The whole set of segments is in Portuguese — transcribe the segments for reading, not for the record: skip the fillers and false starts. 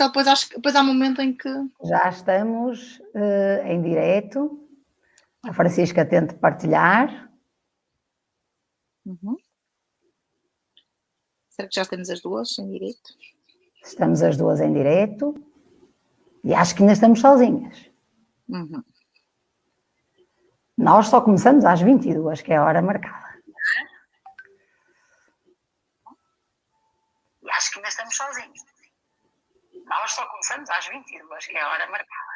Só depois há um momento em que... Já estamos em direto. A Francisca tente partilhar. Uhum. Será que já temos as duas em direto? Estamos as duas em direto. E acho que ainda estamos sozinhas. Uhum. Nós só começamos às 22, que é a hora marcada. E acho que ainda estamos sozinhos. Nós só começamos às 22, que é a hora marcada.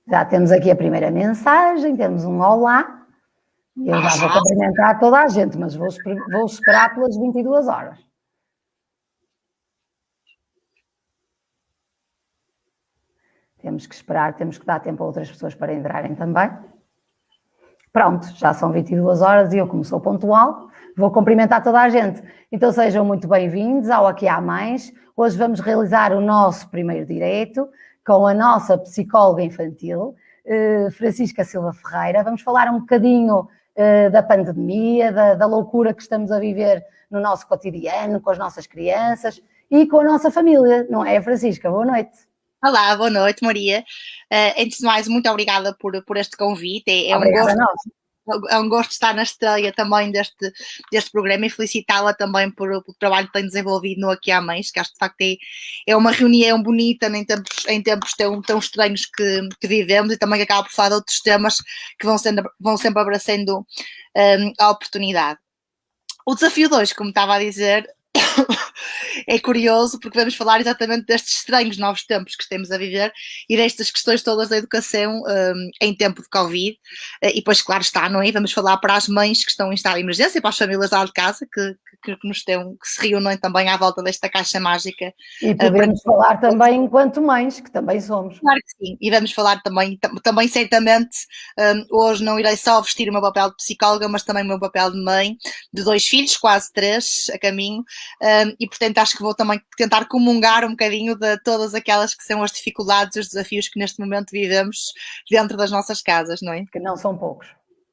Já temos aqui a primeira mensagem, temos um olá. E eu já vou cumprimentar toda a gente, mas vou esperar pelas 22 horas. Temos que esperar, temos que dar tempo a outras pessoas para entrarem também. Pronto, já são 22 horas e eu, como sou pontual, vou cumprimentar toda a gente. Então sejam muito bem-vindos ao Aqui Há Mais. Hoje vamos realizar o nosso primeiro direto com a nossa psicóloga infantil, Francisca Silva Ferreira. Vamos falar um bocadinho da pandemia, da loucura que estamos a viver no nosso cotidiano, com as nossas crianças e com a nossa família, não é, Francisca? Boa noite. Olá, boa noite, Maria. Antes de mais, muito obrigada por este convite. É um gosto estar na estreia também deste programa e felicitá-la também pelo trabalho que tem desenvolvido no Aqui Há Mães, que acho que de facto é uma reunião bonita em tempos tão estranhos que vivemos, e também que acaba por falar de outros temas que vão sempre abraçando a oportunidade. O desafio 2, como estava a dizer, é curioso porque vamos falar exatamente destes estranhos novos tempos que estamos a viver e destas questões todas da educação em tempo de Covid. E depois, claro está, não é? Vamos falar para as mães que estão em estado de emergência, para as famílias lá de casa que se reúnem também à volta desta caixa mágica. E podemos falar também enquanto mães, que também somos. Claro que sim, e vamos falar também certamente, hoje não irei só vestir o meu papel de psicóloga, mas também o meu papel de mãe, de 2 filhos, quase 3, a caminho, e portanto acho que vou também tentar comungar um bocadinho de todas aquelas que são as dificuldades, os desafios que neste momento vivemos dentro das nossas casas, não é? Que não são poucos.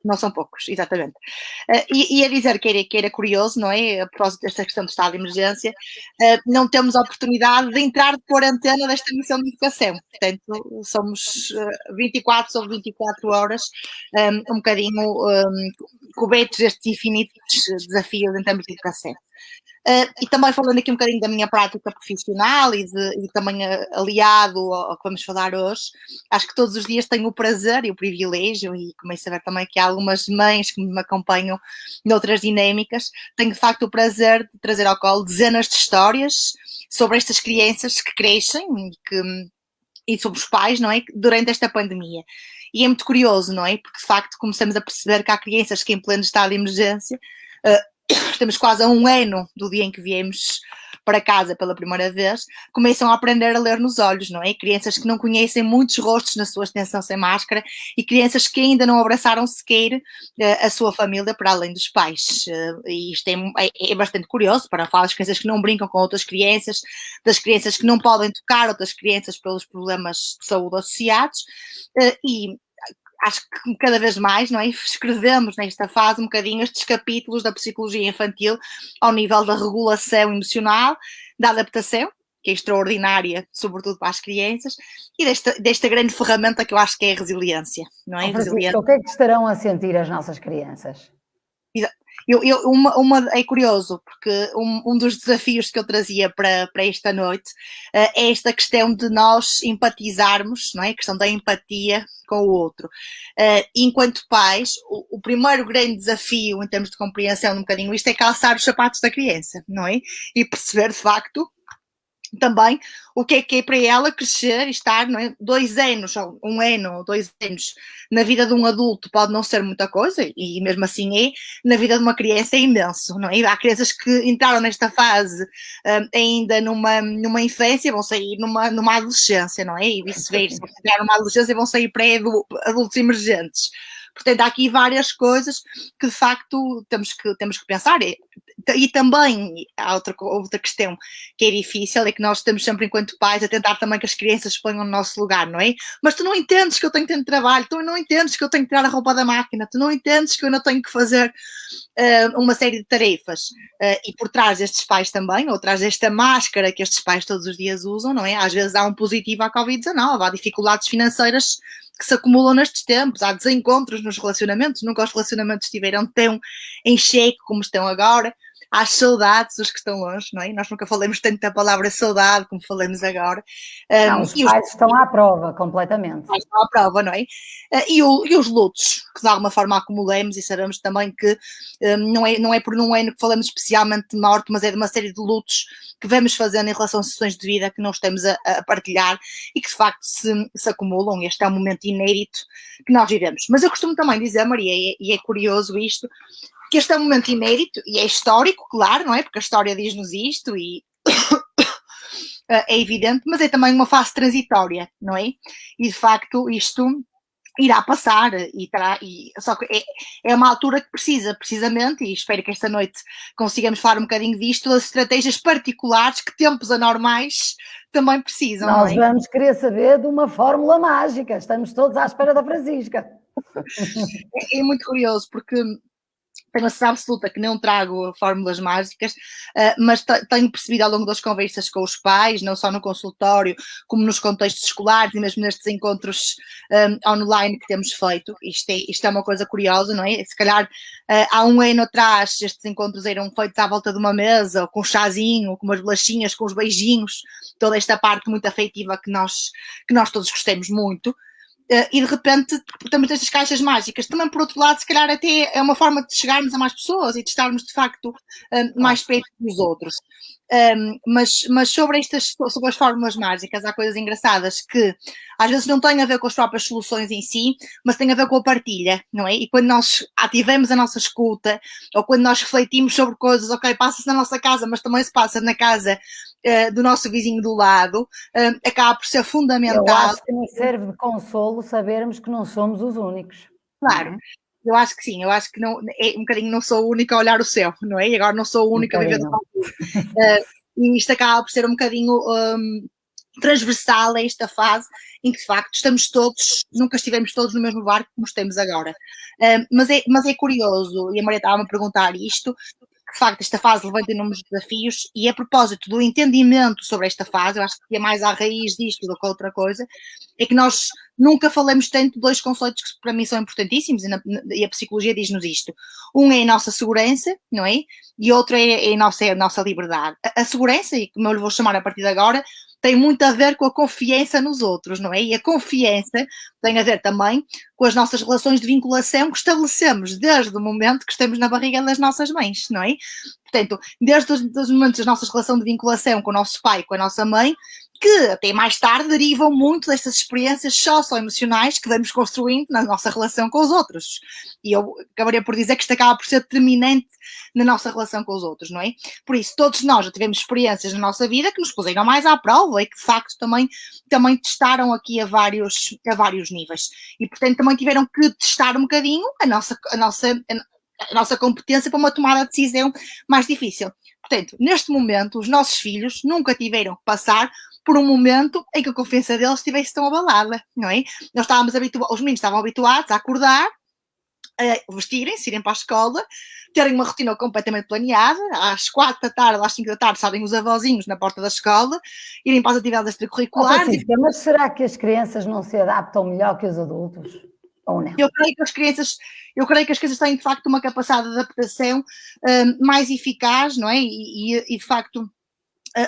Não são poucos, exatamente. E a dizer que era curioso, não é? A propósito desta questão do estado de emergência, não temos a oportunidade de entrar de quarentena desta missão de educação. Portanto, somos 24 sobre 24 horas, um bocadinho cobertos destes infinitos desafios em termos de educação. E também falando aqui um bocadinho da minha prática profissional e também aliado ao que vamos falar hoje, acho que todos os dias tenho o prazer e o privilégio, e começo a ver também que há algumas mães que me acompanham noutras dinâmicas, tenho de facto o prazer de trazer ao colo dezenas de histórias sobre estas crianças que crescem e sobre os pais, não é? Durante esta pandemia. E é muito curioso, não é? Porque de facto começamos a perceber que há crianças que em pleno estado de emergência, estamos quase a 1 ano do dia em que viemos para casa pela primeira vez, começam a aprender a ler nos olhos, não é? Crianças que não conhecem muitos rostos na sua extensão sem máscara e crianças que ainda não abraçaram sequer a sua família para além dos pais. E isto é bastante curioso para falar das crianças que não brincam com outras crianças, das crianças que não podem tocar outras crianças pelos problemas de saúde associados, e acho que cada vez mais, não é? Escrevemos nesta fase um bocadinho estes capítulos da psicologia infantil ao nível da regulação emocional, da adaptação, que é extraordinária, sobretudo para as crianças, e desta grande ferramenta que eu acho que é a resiliência, não é? Francisco, o que é que estarão a sentir as nossas crianças? É curioso, porque um dos desafios que eu trazia para esta noite é esta questão de nós empatizarmos, não é? A questão da empatia com o outro. Enquanto pais, o primeiro grande desafio em termos de compreensão de um bocadinho isto é calçar os sapatos da criança, não é? E perceber de facto também o que é para ela crescer e estar, não é? 2 anos, ou 1 ano, ou 2 anos na vida de um adulto pode não ser muita coisa, e mesmo assim na vida de uma criança é imenso, não é? E há crianças que entraram nesta fase ainda numa infância, vão sair numa adolescência, não é? E vice-versa, se entraram numa adolescência vão sair pré-adultos emergentes. Portanto, há aqui várias coisas que de facto temos que pensar. e também há outra questão que é difícil, é que nós estamos sempre, enquanto pais, a tentar também que as crianças se ponham no nosso lugar, não é? Mas tu não entendes que eu tenho tanto trabalho, tu não entendes que eu tenho que tirar a roupa da máquina, tu não entendes que eu não tenho que fazer uma série de tarefas. E por trás destes pais também, ou trás desta máscara que estes pais todos os dias usam, não é? Às vezes há um positivo à Covid-19, há dificuldades financeiras que se acumulam nestes tempos, há desencontros nos relacionamentos, nunca os relacionamentos estiveram tão em xeque como estão agora, há saudades dos que estão longe, não é? Nós nunca falamos tanto da palavra saudade como falamos agora. Não, os pais estão à prova, completamente. Os pais estão à prova, não é? E os lutos, que de alguma forma acumulamos, e sabemos também que não é por um ano que falamos especialmente de morte, mas é de uma série de lutos que vamos fazendo em relação a sessões de vida que não estamos a partilhar e que de facto se acumulam. Este é um momento inédito que nós vivemos. Mas eu costumo também dizer, Maria, e é curioso isto, que este é um momento inédito e é histórico, claro, não é? Porque a história diz-nos isto e é evidente, mas é também uma fase transitória, não é? E de facto isto irá passar só que é uma altura que precisa, precisamente, e espero que esta noite consigamos falar um bocadinho disto, das estratégias particulares que tempos anormais também precisam. Nós vamos querer saber de uma fórmula mágica, estamos todos à espera da Francisca. É muito curioso, porque tenho a certeza absoluta que não trago fórmulas mágicas, mas tenho percebido ao longo das conversas com os pais, não só no consultório, como nos contextos escolares e mesmo nestes encontros online que temos feito. Isto é uma coisa curiosa, não é? Se calhar há um ano atrás estes encontros eram feitos à volta de uma mesa, com um chazinho, com umas bolachinhas, com os beijinhos, toda esta parte muito afetiva que nós todos gostamos muito. E de repente temos estas caixas mágicas. Também, por outro lado, se calhar até é uma forma de chegarmos a mais pessoas e de estarmos, de facto, mais perto dos outros. Mas sobre as fórmulas mágicas, há coisas engraçadas que às vezes não têm a ver com as próprias soluções em si, mas têm a ver com a partilha, não é? E quando nós ativamos a nossa escuta, ou quando nós refletimos sobre coisas, ok, passa-se na nossa casa, mas também se passa na casa do nosso vizinho do lado, acaba por ser fundamental. Eu acho que nos serve de consolo sabermos que não somos os únicos. Claro. Eu acho que sim, eu acho que não, é um bocadinho não sou a única a olhar o céu, não é? E agora não sou a única a viver do palco. E isto acaba por ser um bocadinho transversal a esta fase em que de facto nunca estivemos todos no mesmo barco como estamos agora. Mas é curioso, e a Maria estava-me a perguntar isto, que de facto esta fase levanta inúmeros desafios, e a propósito do entendimento sobre esta fase, eu acho que é mais à raiz disto do que outra coisa, é que nós nunca falamos tanto de dois conceitos que para mim são importantíssimos, e a psicologia diz-nos isto. Um é a nossa segurança, não é? E outro é a nossa liberdade. A segurança, e como eu lhe vou chamar a partir de agora, tem muito a ver com a confiança nos outros, não é? E a confiança tem a ver também com as nossas relações de vinculação que estabelecemos desde o momento que estamos na barriga das nossas mães, não é? Portanto, desde os momentos da nossa relação de vinculação com o nosso pai, com a nossa mãe, que até mais tarde derivam muito destas experiências socioemocionais que vamos construindo na nossa relação com os outros. E eu acabaria por dizer que isto acaba por ser determinante na nossa relação com os outros, não é? Por isso, todos nós já tivemos experiências na nossa vida que nos puseram mais à prova e que, de facto, também testaram aqui a vários níveis. E, portanto, também tiveram que testar um bocadinho a nossa competência para uma tomada de decisão mais difícil. Portanto, neste momento, os nossos filhos nunca tiveram que passar por um momento em que a confiança deles estivesse tão abalada, não é? Os meninos estavam habituados a acordar, a vestirem-se, irem para a escola, terem uma rotina completamente planeada, às 4 da tarde, às 5 da tarde, sabem os avózinhos na porta da escola, irem para as atividades extracurriculares. Mas será que as crianças não se adaptam melhor que os adultos? Ou não? Eu creio que as crianças têm, de facto, uma capacidade de adaptação mais eficaz, não é? E de facto,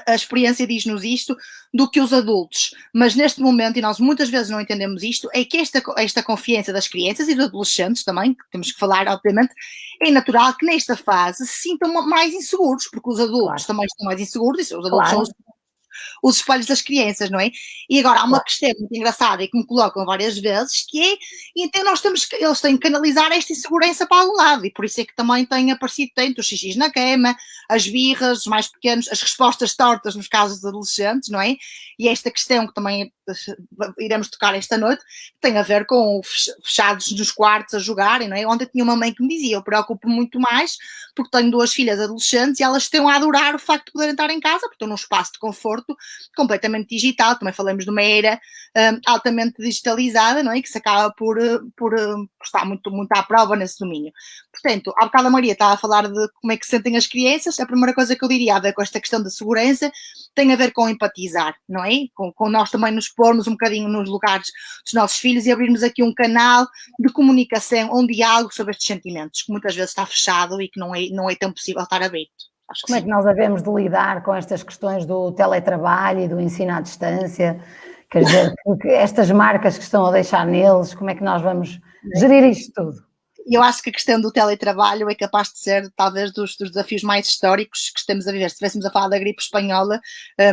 a experiência diz-nos isto do que os adultos. Mas neste momento, e nós muitas vezes não entendemos isto, é que esta confiança das crianças e dos adolescentes também, que temos que falar, obviamente, é natural que nesta fase se sintam mais inseguros, porque os adultos também estão mais inseguros, e os adultos são os os espelhos das crianças, não é? E agora há uma questão muito engraçada e que me colocam várias vezes, que é, então eles têm que canalizar esta insegurança para algum lado, e por isso é que também tem aparecido tanto os xixis na cama, as birras, os mais pequenos, as respostas tortas nos casos de adolescentes, não é? E esta questão que também iremos tocar esta noite, tem a ver com fechados nos quartos a jogarem, não é? Ontem tinha uma mãe que me dizia, eu preocupo-me muito mais porque tenho 2 filhas adolescentes e elas estão a adorar o facto de poderem estar em casa, porque estão num espaço de conforto completamente digital, também falamos de uma era altamente digitalizada, não é? Que se acaba por estar muito, muito à prova nesse domínio. Portanto, há bocado a Maria estava a falar de como é que se sentem as crianças, a primeira coisa que eu diria a ver com esta questão da segurança tem a ver com empatizar, não é? Com nós também nos pormos um bocadinho nos lugares dos nossos filhos e abrirmos aqui um canal de comunicação, um diálogo sobre estes sentimentos, que muitas vezes está fechado e que não é tão possível estar aberto. Como é que nós devemos de lidar com estas questões do teletrabalho e do ensino à distância? Quer dizer, estas marcas que estão a deixar neles, como é que nós vamos gerir isto tudo? Eu acho que a questão do teletrabalho é capaz de ser, talvez, dos desafios mais históricos que estamos a viver. Se estivéssemos a falar da gripe espanhola,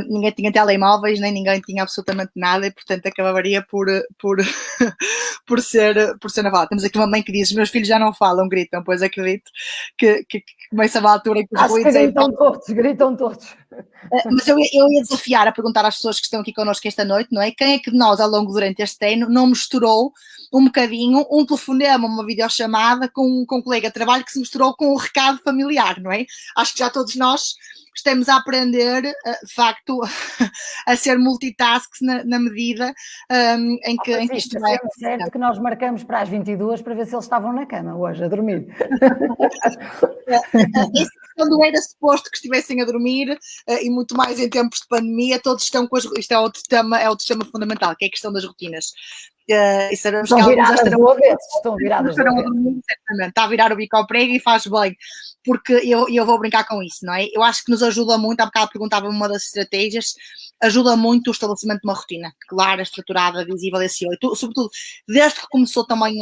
ninguém tinha telemóveis, nem ninguém tinha absolutamente nada, e, portanto, acabaria por ser naval. Temos aqui uma mãe que diz: os meus filhos já não falam, gritam, pois acredito que começa uma altura em que os ruídos... Gritam todos. Mas eu ia desafiar a perguntar às pessoas que estão aqui connosco esta noite, não é? Quem é que de nós, ao longo durante este ano, não misturou um bocadinho um telefonema, uma videochamada com um colega de trabalho que se misturou com um recado familiar, não é? Acho que já todos nós estamos a aprender, de facto, a ser multitasks na medida em que isto é certo que nós marcamos para as 22 para ver se eles estavam na cama hoje, a dormir. Quando era suposto que estivessem a dormir, e muito mais em tempos de pandemia, todos estão com isto é outro tema fundamental, que é a questão das rotinas. E sabemos estão que viradas do avesso, estão viradas do avesso. Certamente, está a virar o bico ao prego e faz bem, porque eu vou brincar com isso, não é? Eu acho que nos ajuda muito, há bocado perguntava-me uma das estratégias, ajuda muito o estabelecimento de uma rotina clara, estruturada, visível e assim, sobretudo desde que começou também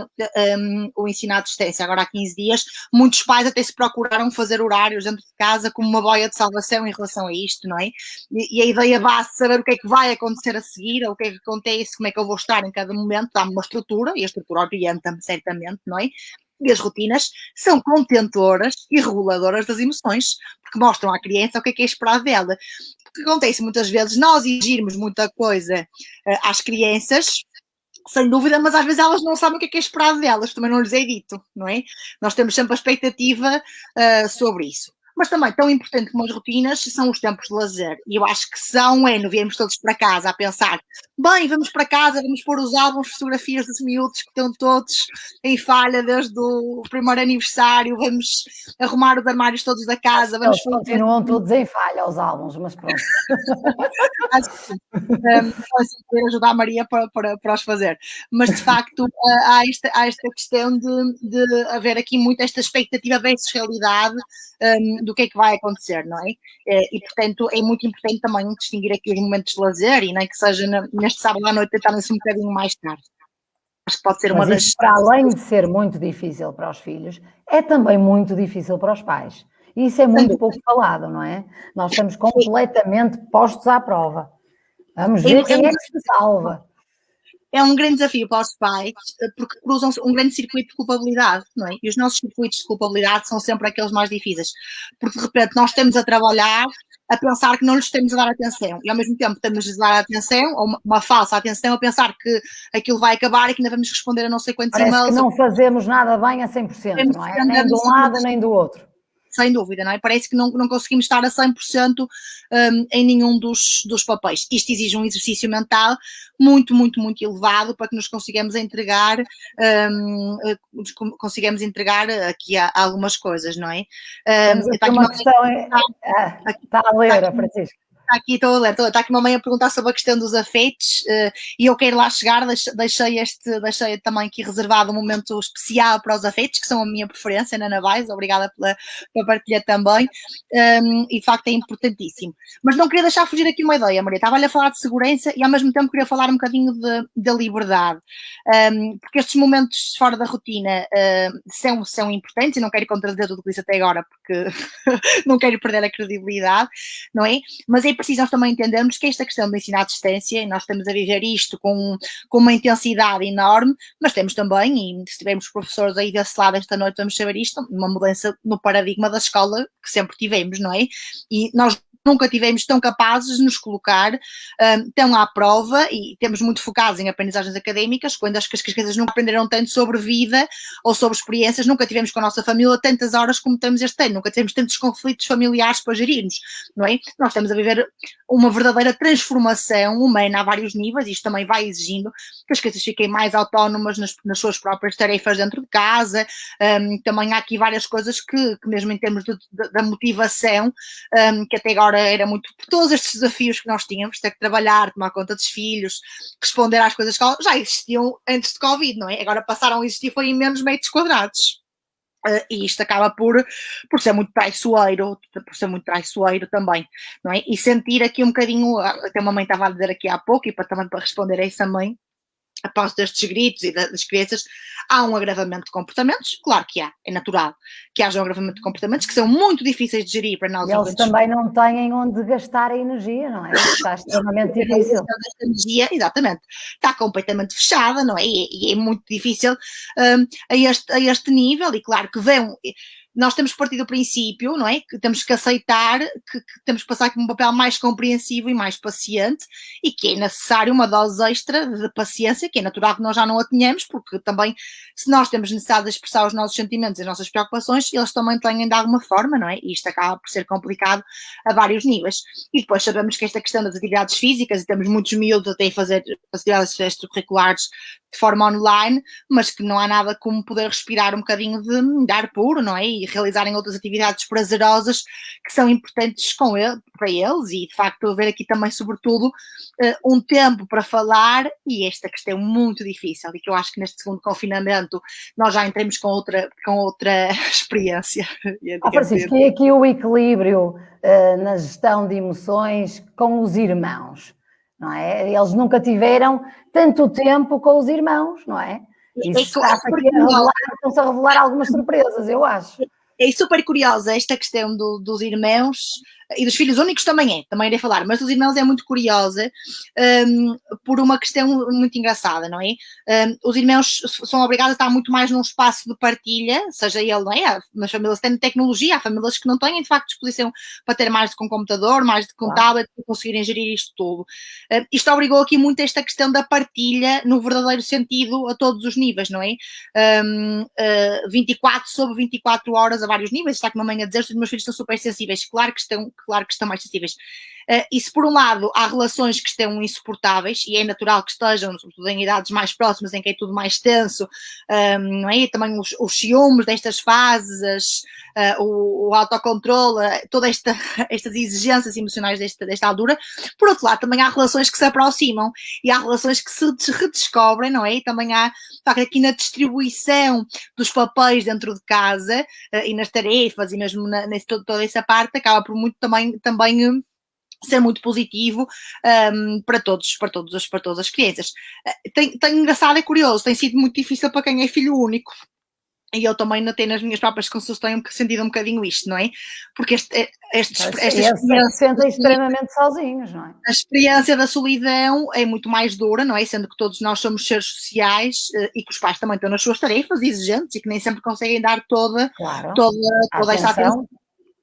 o ensino à distância, agora há 15 dias, muitos pais até se procuraram fazer horários dentro de casa como uma boia de salvação em relação a isto, não é? E a ideia base de saber o que é que vai acontecer a seguir, ou o que é que acontece, como é que eu vou estar em cada momento, dá-me uma estrutura, e a estrutura orienta-me certamente, não é? E as rotinas são contentoras e reguladoras das emoções, porque mostram à criança o que é esperado dela. Porque acontece muitas vezes nós exigirmos muita coisa às crianças, sem dúvida, mas às vezes elas não sabem o que é esperado delas, também não lhes é dito, não é? Nós temos sempre a expectativa sobre isso. Mas também, tão importante como as rotinas, são os tempos de lazer. E eu acho que são, viemos todos para casa a pensar, bem, vamos para casa, vamos pôr os álbuns, fotografias dos miúdos que estão todos em falha desde o primeiro aniversário, vamos arrumar os armários todos da casa. Vamos continuam todos em falha, os álbuns, mas pronto. Poder ajudar a Maria para os fazer. Mas, de facto, há esta questão de haver aqui muito esta expectativa versus realidade do que é que vai acontecer, não é? E, portanto, é muito importante também distinguir aqui os momentos de lazer e nem que seja neste sábado à noite tentarem-se um bocadinho mais tarde. Acho que pode ser uma das... Para além de ser muito difícil para os filhos, é também muito difícil para os pais. E isso é muito pouco falado, não é? Nós estamos completamente postos à prova. Vamos ver quem é que se salva. É um grande desafio para os pais, porque cruzam um grande circuito de culpabilidade, não é? E os nossos circuitos de culpabilidade são sempre aqueles mais difíceis, porque de repente nós estamos a trabalhar a pensar que não lhes temos a dar atenção, e ao mesmo tempo temos a dar atenção, ou uma falsa atenção, a pensar que aquilo vai acabar e que ainda vamos responder a não sei quantos e-mails. Parece que não fazemos nada bem a 100%, não é? Nem de um lado nem do outro. Sem dúvida, não é? Parece que não conseguimos estar a 100% em nenhum dos papéis. Isto exige um exercício mental muito, muito, muito elevado para que nos consigamos entregar aqui a algumas coisas, não é? Está aqui uma questão... Está a ler, Francisco. Está aqui uma mãe a perguntar sobre a questão dos afetos e eu quero lá chegar, deixei também aqui reservado um momento especial para os afetos, que são a minha preferência, Ana Vais, obrigada pela partilha também, e de facto é importantíssimo. Mas não queria deixar fugir aqui uma ideia, Maria, estava-lhe a falar de segurança e ao mesmo tempo queria falar um bocadinho da liberdade, porque estes momentos fora da rotina são importantes e não quero contradizer tudo isso até agora porque não quero perder a credibilidade, não é? Mas é é preciso nós também entendermos que esta questão do ensino à distância, e nós estamos a viver isto com uma intensidade enorme, mas temos também, e se tivermos professores aí desse lado esta noite, vamos saber isto, uma mudança no paradigma da escola que sempre tivemos, não é? E nós nunca tivemos tão capazes de nos colocar tão à prova e temos muito focados em aprendizagens académicas, quando as crianças nunca aprenderam tanto sobre vida ou sobre experiências, nunca tivemos com a nossa família tantas horas como temos este ano, nunca tivemos tantos conflitos familiares para gerirmos, não é? Nós estamos a viver uma verdadeira transformação humana a vários níveis, e isto também vai exigindo que as crianças fiquem mais autónomas nas suas próprias tarefas dentro de casa, também há aqui várias coisas que mesmo em termos da motivação, que até agora era muito, por todos estes desafios que nós tínhamos, ter que trabalhar, tomar conta dos filhos, responder às coisas que já existiam antes de Covid, não é? Agora passaram a existir foi em menos metros quadrados. E isto acaba por ser muito traiçoeiro também, não é? E sentir aqui um bocadinho, até a mãe estava a dizer aqui há pouco, e também para responder a essa mãe, após destes gritos e das crianças, há um agravamento de comportamentos, claro que há, é natural que haja um agravamento de comportamentos que são muito difíceis de gerir para nós. E eles também não têm onde gastar a energia, não é? Está extremamente difícil. A energia, exatamente, está completamente fechada, não é? E é muito difícil a este nível, e claro que nós temos que partir do princípio, não é? Que temos que aceitar que temos que passar com um papel mais compreensivo e mais paciente, e que é necessário uma dose extra de paciência, que é natural que nós já não a tenhamos, porque também, se nós temos necessidade de expressar os nossos sentimentos e as nossas preocupações, eles também têm de alguma forma, não é? E isto acaba por ser complicado a vários níveis. E depois sabemos que esta questão das atividades físicas, e temos muitos miúdos até a fazer atividades extracurriculares de forma online, mas que não há nada como poder respirar um bocadinho de ar puro, não é? E realizarem outras atividades prazerosas que são importantes para eles, e de facto haver aqui também, sobretudo, um tempo para falar, e esta questão muito difícil, e que eu acho que neste segundo confinamento nós já entramos com outra experiência. Francisco, e aqui o equilíbrio na gestão de emoções com os irmãos, não é? Eles nunca tiveram tanto tempo com os irmãos, não é? Isso estão-se a revelar algumas surpresas, eu acho. É super curiosa esta questão dos irmãos, e dos filhos únicos também irei falar, mas dos irmãos é muito curiosa, por uma questão muito engraçada, não é? Os irmãos são obrigados a estar muito mais num espaço de partilha, seja ele, não é? Nas famílias têm tecnologia, há famílias que não têm, de facto, disposição para ter mais de um computador, mais de um tablet, para conseguirem gerir isto tudo. Isto obrigou aqui muito esta questão da partilha no verdadeiro sentido a todos os níveis, não é? 24 sobre 24 horas a vários níveis. Está com uma mãe a dizer que os meus filhos são super sensíveis, claro que estão mais sensíveis. E se por um lado há relações que estão insuportáveis, e é natural que estejam, sobretudo em idades mais próximas, em que é tudo mais tenso, não é? E também os ciúmes destas fases, o autocontrole, todas estas exigências emocionais desta altura. Por outro lado, também há relações que se aproximam, e há relações que se redescobrem, não é? E também há, aqui na distribuição dos papéis dentro de casa, e nas tarefas, e mesmo toda essa parte, acaba por muito também ser muito positivo para todas as crianças. Tem engraçado, é curioso, tem sido muito difícil para quem é filho único. E eu também notei nas minhas próprias consultas, tenho sentido um bocadinho isto, não é? Porque se sentem extremamente sozinhos, não é? A experiência da solidão é muito mais dura, não é? Sendo que todos nós somos seres sociais, e que os pais também estão nas suas tarefas exigentes, e que nem sempre conseguem dar toda esta atenção.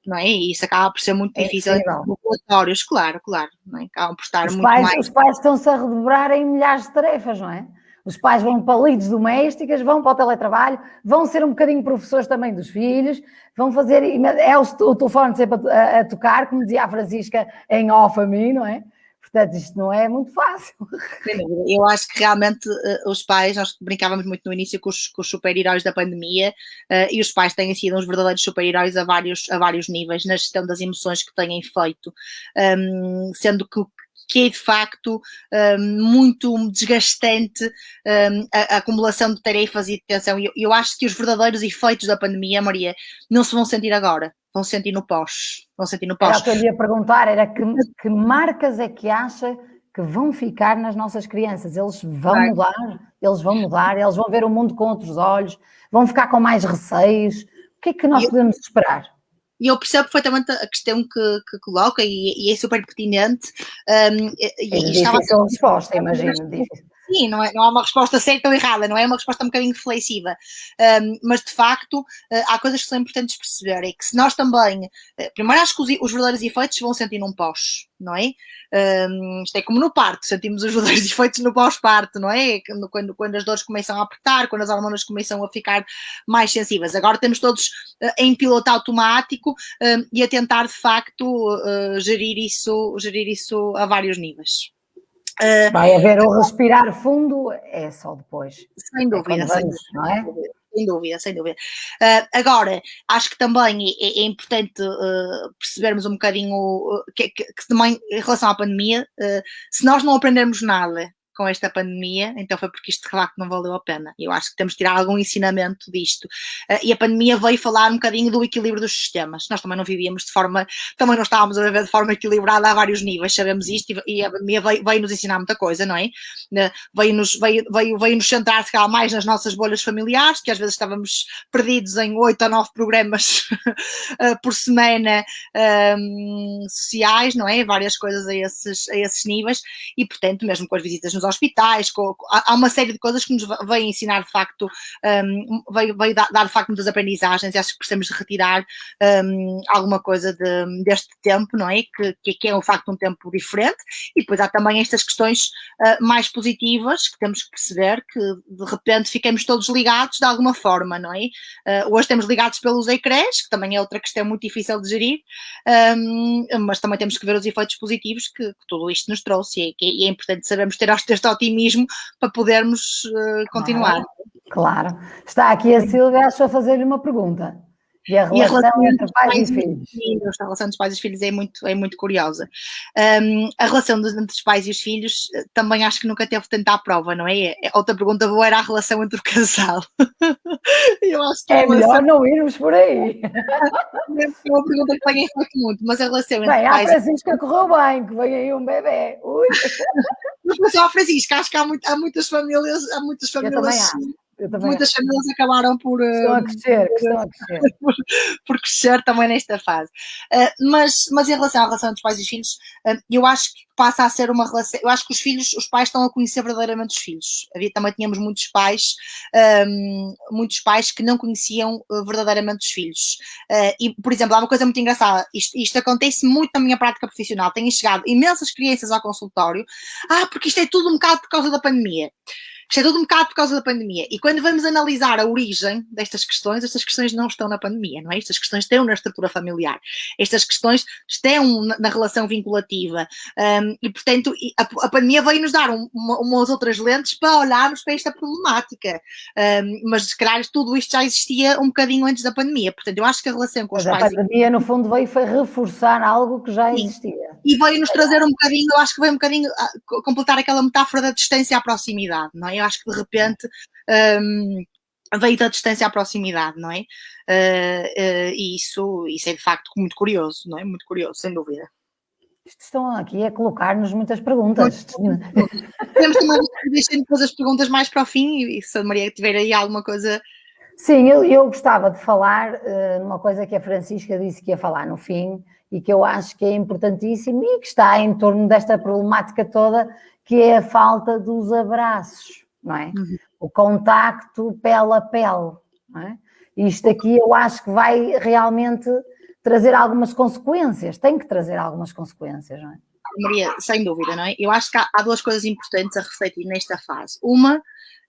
Não é? E isso acaba por ser muito difícil em relatórios, claro, não é? Acabam por estar Os pais estão-se a redobrar em milhares de tarefas, não é? Os pais vão para lides domésticas, vão para o teletrabalho, vão ser um bocadinho professores também dos filhos, vão fazer, o telefone sempre a tocar, como dizia a Francisca, em off a mim, não é? Portanto, isto não é muito fácil. Eu acho que realmente os pais, nós brincávamos muito no início com os super-heróis da pandemia, e os pais têm sido uns verdadeiros super-heróis a vários níveis na gestão das emoções que têm feito, sendo que é de facto muito desgastante a acumulação de tarefas e de tensão. Eu acho que os verdadeiros efeitos da pandemia, Maria, não se vão sentir agora, vão sentir no pós. Era o que eu lhe ia perguntar, era que marcas é que acha que vão ficar nas nossas crianças? Eles vão mudar, eles vão ver o mundo com outros olhos, vão ficar com mais receios. O que é que nós podemos esperar? E eu percebo perfeitamente a questão que coloca e é super pertinente. É difícil a resposta, imagino. Difícil. Sim, não é uma resposta certa ou errada, não é uma resposta um bocadinho reflexiva. Mas, de facto, há coisas que são importantes perceber. É que se nós também... primeiro, acho que os verdadeiros efeitos vão sentir num pós, não é? Isto é como no parto, sentimos os verdadeiros efeitos no pós-parto, não é? Quando as dores começam a apertar, quando as hormonas começam a ficar mais sensíveis. Agora temos todos em piloto automático e a tentar, de facto, gerir isso a vários níveis. Vai haver o respirar fundo, é só depois. Sem dúvida, sem vamos, dúvida, não é? sem dúvida, sem dúvida. Agora, acho que também é importante percebermos um bocadinho que também, em relação à pandemia, se nós não aprendermos nada com esta pandemia, então foi porque isto de facto não valeu a pena. Eu acho que temos de tirar algum ensinamento disto. E a pandemia veio falar um bocadinho do equilíbrio dos sistemas. Nós também não vivíamos também não estávamos a viver de forma equilibrada a vários níveis, sabemos isto, e a pandemia veio nos ensinar muita coisa, não é? Veio nos centrar, se calhar, mais nas nossas bolhas familiares, que às vezes estávamos perdidos em 8 ou 9 programas por semana sociais, não é? Várias coisas a esses níveis, e portanto, mesmo com as visitas nos hospitais, há uma série de coisas que nos veio ensinar de facto, veio dar de facto muitas aprendizagens, e acho que precisamos de retirar alguma coisa deste tempo, não é? Que é de facto um tempo diferente, e depois há também estas questões mais positivas que temos que perceber, que de repente ficamos todos ligados de alguma forma, não é? Hoje estamos ligados pelos ecrãs, que também é outra questão muito difícil de gerir, mas também temos que ver os efeitos positivos que tudo isto nos trouxe, e é importante sabermos ter este otimismo para podermos continuar. Claro. Está aqui a Silvia, acho a fazer-lhe uma pergunta. E a relação entre pais e filhos? A relação dos pais e os filhos é muito curiosa. A relação entre os pais e os filhos também acho que nunca teve tanta à prova, não é? Outra pergunta boa era a relação entre o casal. Eu acho que melhor não irmos por aí. É uma pergunta que tenho feito muito, mas a relação entre bem, pais... a Francisca correu bem, que vem aí um bebê. Ui. Não foi só a Francisca, acho que há muitas famílias... Muitas famílias acabaram por... Estão a crescer. por crescer também nesta fase. Mas em relação à relação dos pais e filhos, eu acho que passa a ser uma relação... Eu acho que os pais estão a conhecer verdadeiramente os filhos. Também tínhamos muitos pais que não conheciam verdadeiramente os filhos. E, por exemplo, há uma coisa muito engraçada. Isto acontece muito na minha prática profissional. Têm chegado imensas crianças ao consultório. Porque isto é tudo um bocado por causa da pandemia. Isto é tudo um bocado por causa da pandemia. E quando vamos analisar a origem destas questões, estas questões não estão na pandemia, não é? Estas questões estão na estrutura familiar. Estas questões estão na relação vinculativa. E, portanto, a pandemia veio nos dar umas outras lentes para olharmos para esta problemática. Mas, se calhar, tudo isto já existia um bocadinho antes da pandemia. Portanto, eu acho que a relação com os pais... A pandemia, no fundo, foi reforçar algo que já existia. E veio-nos trazer um bocadinho, eu acho que veio um bocadinho completar aquela metáfora da distância à proximidade, não é? Eu acho que de repente veio da distância à proximidade, não é? E isso é de facto muito curioso, não é? Muito curioso, sem dúvida. Estão aqui a colocar-nos muitas perguntas. Temos também deixar depois as perguntas mais para o fim, e se a Maria tiver aí alguma coisa... Sim, eu gostava de falar numa coisa que a Francisca disse que ia falar no fim, e que eu acho que é importantíssimo e que está em torno desta problemática toda, que é a falta dos abraços, não é? Uhum. O contacto pele a pele, não é? Isto aqui eu acho que vai realmente trazer algumas consequências, tem que trazer algumas consequências, não é? Maria, sem dúvida, não é? Eu acho que há duas coisas importantes a refletir nesta fase. Uma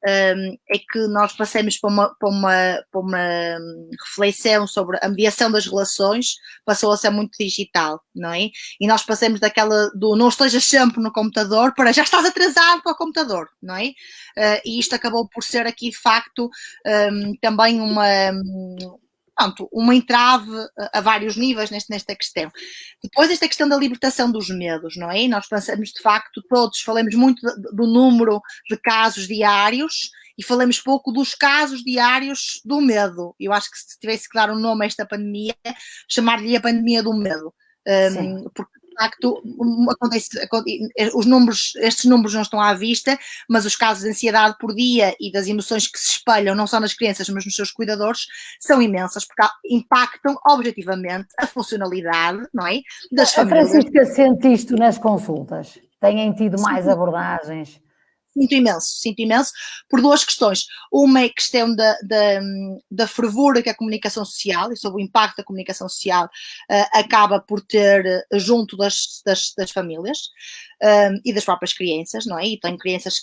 é que nós passemos para uma reflexão sobre a mediação das relações, passou a ser muito digital, não é? E nós passamos daquela do não estejas sempre no computador para já estás atrasado para o computador, não é? E isto acabou por ser aqui, de facto, também uma entrave a vários níveis nesta questão. Depois, esta questão da libertação dos medos, não é? Nós pensamos, de facto, falamos muito do número de casos diários e falamos pouco dos casos diários do medo. Eu acho que se tivesse que dar um nome a esta pandemia, chamar-lhe a pandemia do medo. facto, os números, estes números não estão à vista, mas os casos de ansiedade por dia e das emoções que se espalham, não só nas crianças, mas nos seus cuidadores, são imensas, porque impactam objetivamente a funcionalidade, não é, das A famílias. Francisca sente isto nas consultas? Têm tido mais abordagens? Sinto imenso, por duas questões. Uma é a questão da fervura que a comunicação social, e sobre o impacto da comunicação social, acaba por ter junto das famílias e das próprias crianças, não é? E tem crianças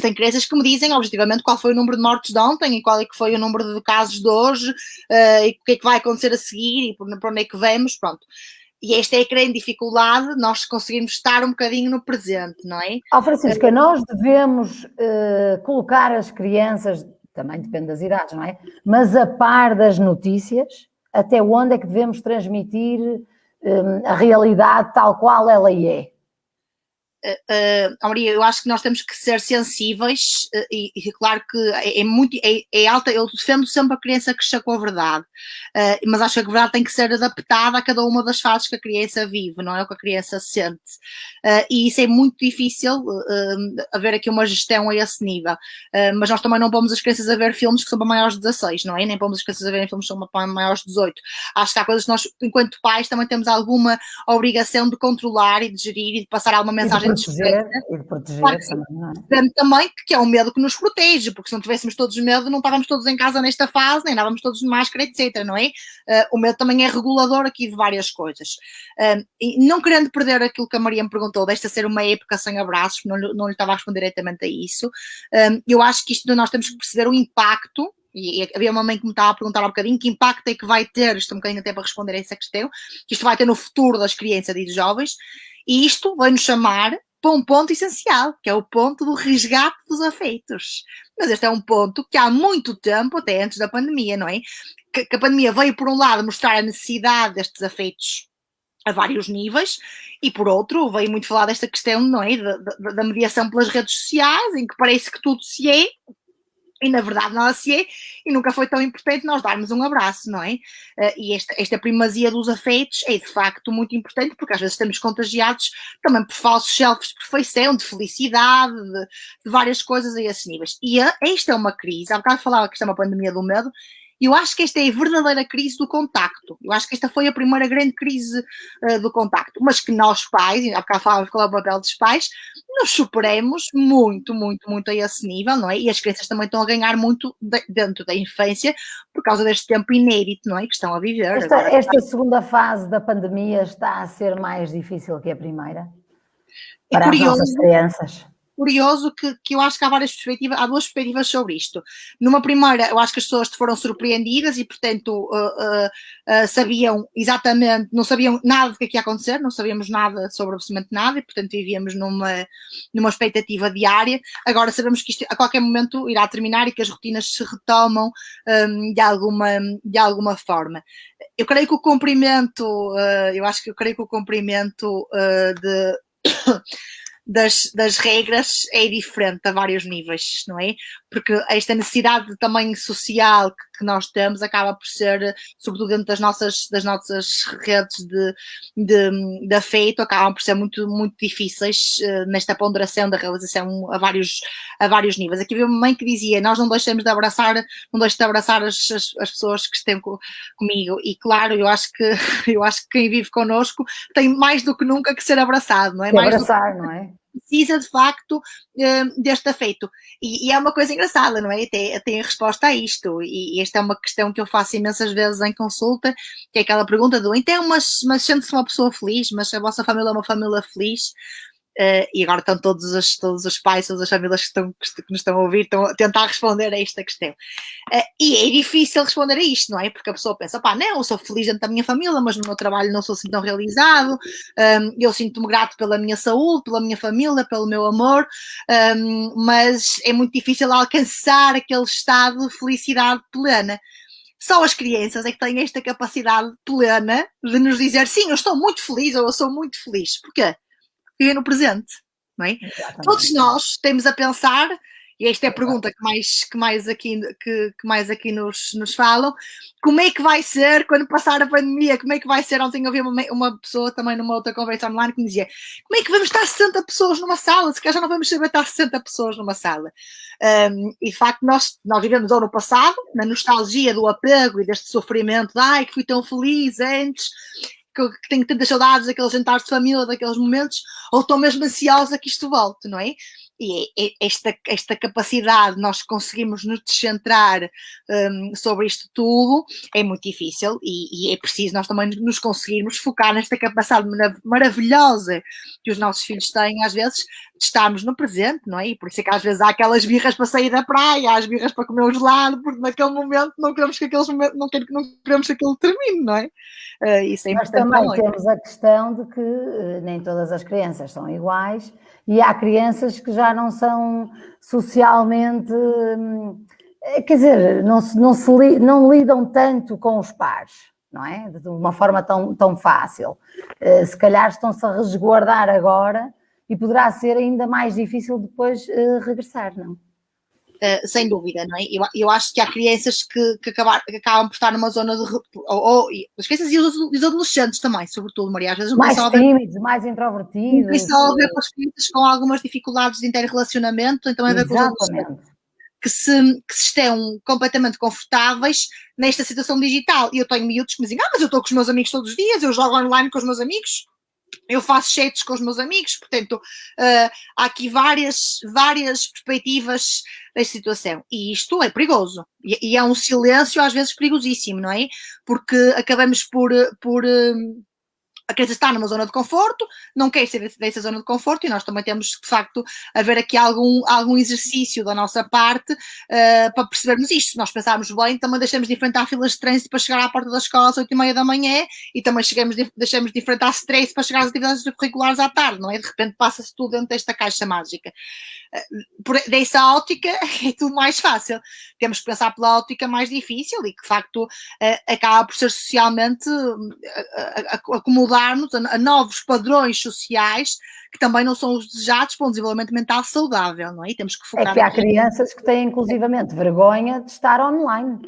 tem crianças que me dizem objetivamente qual foi o número de mortes de ontem e qual é que foi o número de casos de hoje e o que é que vai acontecer a seguir e por onde é que vamos, pronto. E esta é a grande dificuldade, nós conseguirmos estar um bocadinho no presente, não é? Francisca, nós devemos colocar as crianças, também depende das idades, não é? Mas a par das notícias, até onde é que devemos transmitir a realidade tal qual ela é? Maria, eu acho que nós temos que ser sensíveis e claro que é alta, eu defendo sempre a criança que cresça com a verdade, mas acho que a verdade tem que ser adaptada a cada uma das fases que a criança vive, não é o que a criança sente, e isso é muito difícil haver aqui uma gestão a esse nível, mas nós também não pomos as crianças a ver filmes que são para maiores de 16, não é? Nem pomos as crianças a verem filmes que são para maiores de 18. Acho que há coisas que nós, enquanto pais, também temos alguma obrigação de controlar e de gerir e de passar alguma mensagem E de proteger claro também, não é? Também que é um medo que nos protege, porque se não tivéssemos todos medo, não estávamos todos em casa nesta fase, nem andávamos todos de máscara, etc, não é? O medo também é regulador aqui de várias coisas. E não querendo perder aquilo que a Maria me perguntou, desta ser uma época sem abraços, não lhe estava a responder diretamente a isso, eu acho que isto nós temos que perceber o impacto, e havia uma mãe que me estava a perguntar há um bocadinho que impacto é que vai ter, isto é um bocadinho até para responder a essa questão, que isto vai ter no futuro das crianças e dos jovens, e isto vai nos chamar para um ponto essencial, que é o ponto do resgate dos afetos. Mas este é um ponto que há muito tempo, até antes da pandemia, não é? Que a pandemia veio, por um lado, mostrar a necessidade destes afetos a vários níveis, e por outro, veio muito falar desta questão, não é? Da mediação pelas redes sociais, em que parece que tudo se é, e na verdade nada se é, e nunca foi tão importante nós darmos um abraço, não é? E esta primazia dos afetos é de facto muito importante, porque às vezes estamos contagiados também por falsos selfies de perfeição, de felicidade, de várias coisas a esses níveis. E esta é uma crise, há bocado falava que isto é uma pandemia do medo, e eu acho que esta é a verdadeira crise do contacto. Eu acho que esta foi a primeira grande crise do contacto, mas que nós pais, há bocado falávamos qual é o papel dos pais, nos superemos muito, muito, muito a esse nível, não é? E as crianças também estão a ganhar muito dentro da infância por causa deste tempo inédito, não é? Que estão a viver. Esta segunda fase da pandemia está a ser mais difícil que a primeira? Para as nossas crianças? Curioso que eu acho que há duas perspectivas sobre isto. Numa primeira, eu acho que as pessoas foram surpreendidas e, portanto, sabiam exatamente, não sabiam nada do que ia acontecer, não sabíamos nada sobre absolutamente nada e, portanto, vivíamos numa expectativa diária. Agora sabemos que isto a qualquer momento irá terminar e que as rotinas se retomam de alguma forma. Eu creio que o cumprimento, das regras é diferente a vários níveis, não é? Porque esta necessidade também social que nós temos acaba por ser, sobretudo dentro das nossas redes de afeto, acabam por ser muito, muito difíceis nesta ponderação da realização a vários níveis. Aqui havia uma mãe que dizia, nós não deixemos de abraçar as pessoas que estão comigo, e claro, eu acho que quem vive connosco tem mais do que nunca que ser abraçado, não é? Não é? Precisa de facto deste afeto, e é uma coisa engraçada, não é? Tem a resposta a isto, e esta é uma questão que eu faço imensas vezes em consulta, que é aquela pergunta do então, mas sente-se uma pessoa feliz, mas a vossa família é uma família feliz? E agora estão todos os pais, todas as famílias que nos estão a ouvir, estão a tentar responder a esta questão. E é difícil responder a isto, não é? Porque a pessoa pensa, não, eu sou feliz dentro da minha família, mas no meu trabalho não sou assim tão realizado, eu sinto-me grato pela minha saúde, pela minha família, pelo meu amor, mas é muito difícil alcançar aquele estado de felicidade plena. Só as crianças é que têm esta capacidade plena de nos dizer, sim, eu estou muito feliz ou eu sou muito feliz. Porquê? Viver no presente, não é? Exatamente. Todos nós temos a pensar, e esta é a pergunta que mais aqui nos falam, como é que vai ser quando passar a pandemia? Como é que vai ser? Ontem ouvi uma pessoa também numa outra conversa online que me dizia, como é que vamos estar 60 pessoas numa sala? Se calhar já não vamos saber estar 60 pessoas numa sala. E de facto nós vivemos ou no passado, na nostalgia do apego e deste sofrimento, ai que fui tão feliz antes, que tenho tantas saudades daqueles jantares de família, daqueles momentos, ou estou mesmo ansiosa que isto volte, não é? E esta capacidade de nós conseguimos nos descentrar sobre isto tudo é muito difícil e é preciso nós também nos conseguirmos focar nesta capacidade maravilhosa que os nossos filhos têm, às vezes, de estarmos no presente, não é? E por isso é que às vezes há aquelas birras para sair da praia, há as birras para comer o gelado, porque naquele momento não queremos que não queremos que aquilo termine, não é? Isso é Mas importante. também temos a questão de que nem todas as crianças são iguais e há crianças que já não são socialmente, quer dizer, não lidam tanto com os pares, não é? De uma forma tão fácil. Se calhar estão-se a resguardar agora e poderá ser ainda mais difícil depois regressar, não? Sem dúvida, não é? Eu acho que há crianças que acabam por estar numa zona de... as crianças e os adolescentes também, sobretudo, Maria, às vezes mais tímidos, mais introvertidos. Não só a ver com as crianças com algumas dificuldades de interrelacionamento, então é ver com os adolescentes que se estão completamente confortáveis nesta situação digital. E eu tenho miúdos que me dizem, mas eu estou com os meus amigos todos os dias, eu jogo online com os meus amigos, eu faço chats com os meus amigos, portanto, há aqui várias perspectivas desta situação. E isto é perigoso. E é um silêncio, às vezes, perigosíssimo, não é? Porque acabamos por a criança está numa zona de conforto, não quer sair dessa zona de conforto e nós também temos, de facto, haver aqui algum exercício da nossa parte para percebermos isto. Se nós pensarmos bem, também deixamos de enfrentar filas de trânsito para chegar à porta da escola às 8h30 da manhã e também deixamos de enfrentar stress para chegar às atividades curriculares à tarde, não é? De repente passa-se tudo dentro desta caixa mágica. Dessa ótica é tudo mais fácil. Temos que pensar pela ótica mais difícil e que, de facto, acaba por ser socialmente acomodar-nos a novos padrões sociais que também não são os desejados para um desenvolvimento mental saudável, não é? E temos que focar que há crianças que têm, inclusivamente, vergonha de estar online.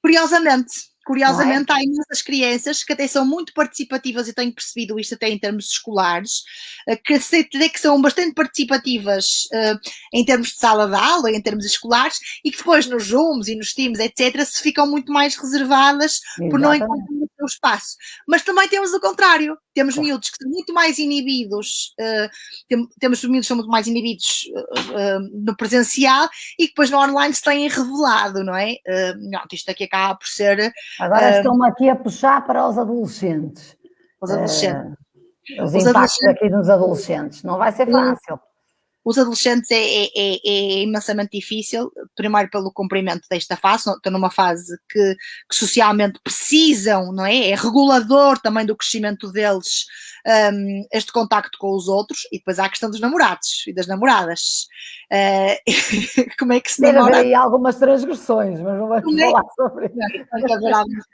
Curiosamente, há imensas crianças que até são muito participativas, e tenho percebido isto até em termos escolares, que são bastante participativas em termos de sala de aula, em termos escolares, e que depois nos Zooms e nos Teams, etc., se ficam muito mais reservadas. Exatamente. Por não encontrarem o seu espaço. Mas também temos o contrário. Temos miúdos que são muito mais inibidos, temos miúdos que são muito mais inibidos no presencial e que depois no online se têm revelado, não é? Isto aqui acaba por ser... Agora estão-me aqui a puxar para os adolescentes. Os adolescentes. Os impactos aqui nos adolescentes. Não vai ser fácil. Os adolescentes é imensamente difícil, primeiro pelo cumprimento desta fase, estão numa fase que socialmente precisam, não é? É regulador também do crescimento deles este contacto com os outros, e depois há a questão dos namorados e das namoradas. Como é que se namora? Deve haver aí algumas transgressões, mas não vamos falar sobre isso. Deve haver algumas